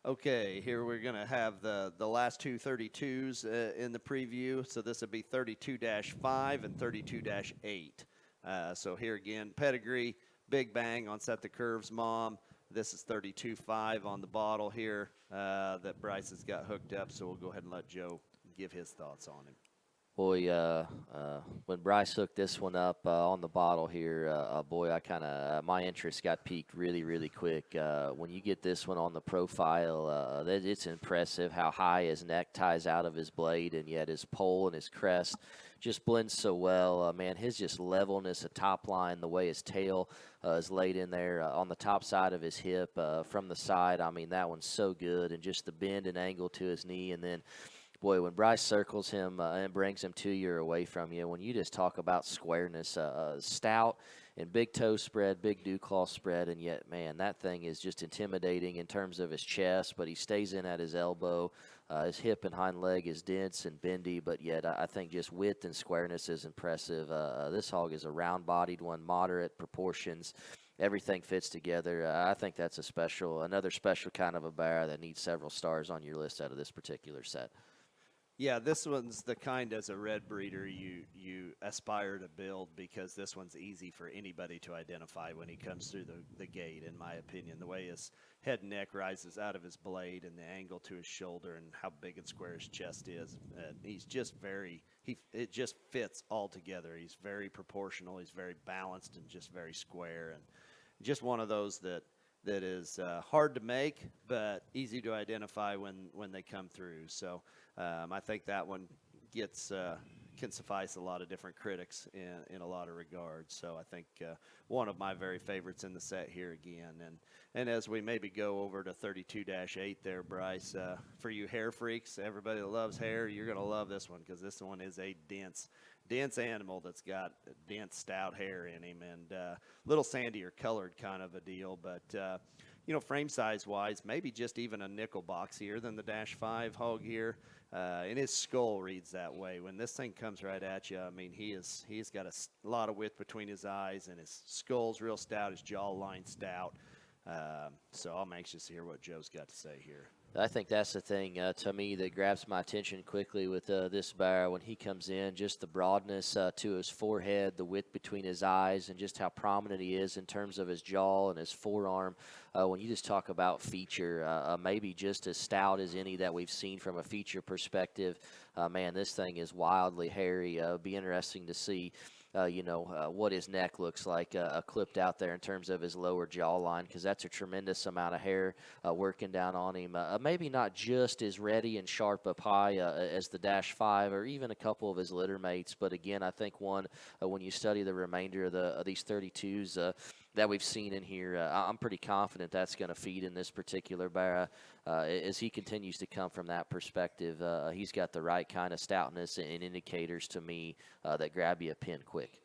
Okay, here we're going to have the last two 32s in the preview. So this would be 32-5 and 32-8. So here again, pedigree, big bang on Set the Curves Mom. This is 32.5 on the bottle here that Bryce has got hooked up. So we'll go ahead and let Joe give his thoughts on him. Boy, when Bryce hooked this one up on the bottle here, boy, I kind of my interest got piqued really, really quick. When you get this one on the profile, it's impressive how high his neck ties out of his blade, and yet his pole and his crest just blends so well. Man, his just levelness, a top line, the way his tail is laid in there on the top side of his hip from the side. I mean, that one's so good, and just the bend and angle to his knee, and then. Boy, when Bryce circles him and brings him 2 or away from you, when you just talk about squareness, stout and big toe spread, big dew claw spread, and yet, man, that thing is just intimidating in terms of his chest, but he stays in at his elbow. His hip and hind leg is dense and bendy, but yet I think just width and squareness is impressive. This hog is a round-bodied one, moderate proportions. Everything fits together. I think that's another special kind of a bear that needs several stars on your list out of this particular set. Yeah, this one's the kind as a red breeder you aspire to build because this one's easy for anybody to identify when he comes through the gate, in my opinion. The way his head and neck rises out of his blade and the angle to his shoulder and how big and square his chest is. He's just it just fits all together. He's very proportional. He's very balanced and just very square, and just one of those that is hard to make but easy to identify when they come through. So I think that one can suffice a lot of different critics in a lot of regards. So I think one of my very favorites in the set here again. And as we maybe go over to 32-8 there, Bryce, for you hair freaks, everybody that loves hair, you're going to love this one because this one is a dense animal that's got dense, stout hair in him and little sandier colored kind of a deal. But, frame size-wise, maybe just even a nickel boxier than the -5 hog here. And his skull reads that way. When this thing comes right at you, I mean, he's got a lot of width between his eyes, and his skull's real stout, his jawline stout. So I'm anxious to hear what Joe's got to say here. I think that's the thing to me that grabs my attention quickly with this bear when he comes in, just the broadness to his forehead, the width between his eyes, and just how prominent he is in terms of his jaw and his forearm. When you just talk about feature, maybe just as stout as any that we've seen from a feature perspective, man, this thing is wildly hairy. It'll be interesting to see. What his neck looks like clipped out there in terms of his lower jawline, because that's a tremendous amount of hair working down on him. Maybe not just as ready and sharp up high as the -5 or even a couple of his litter mates, but again, I think when you study the remainder of these 32s that we've seen in here, I'm pretty confident that's going to feed in this particular bear. As he continues to come from that perspective, he's got the right kind of stoutness and indicators to me that grab you a pin quick.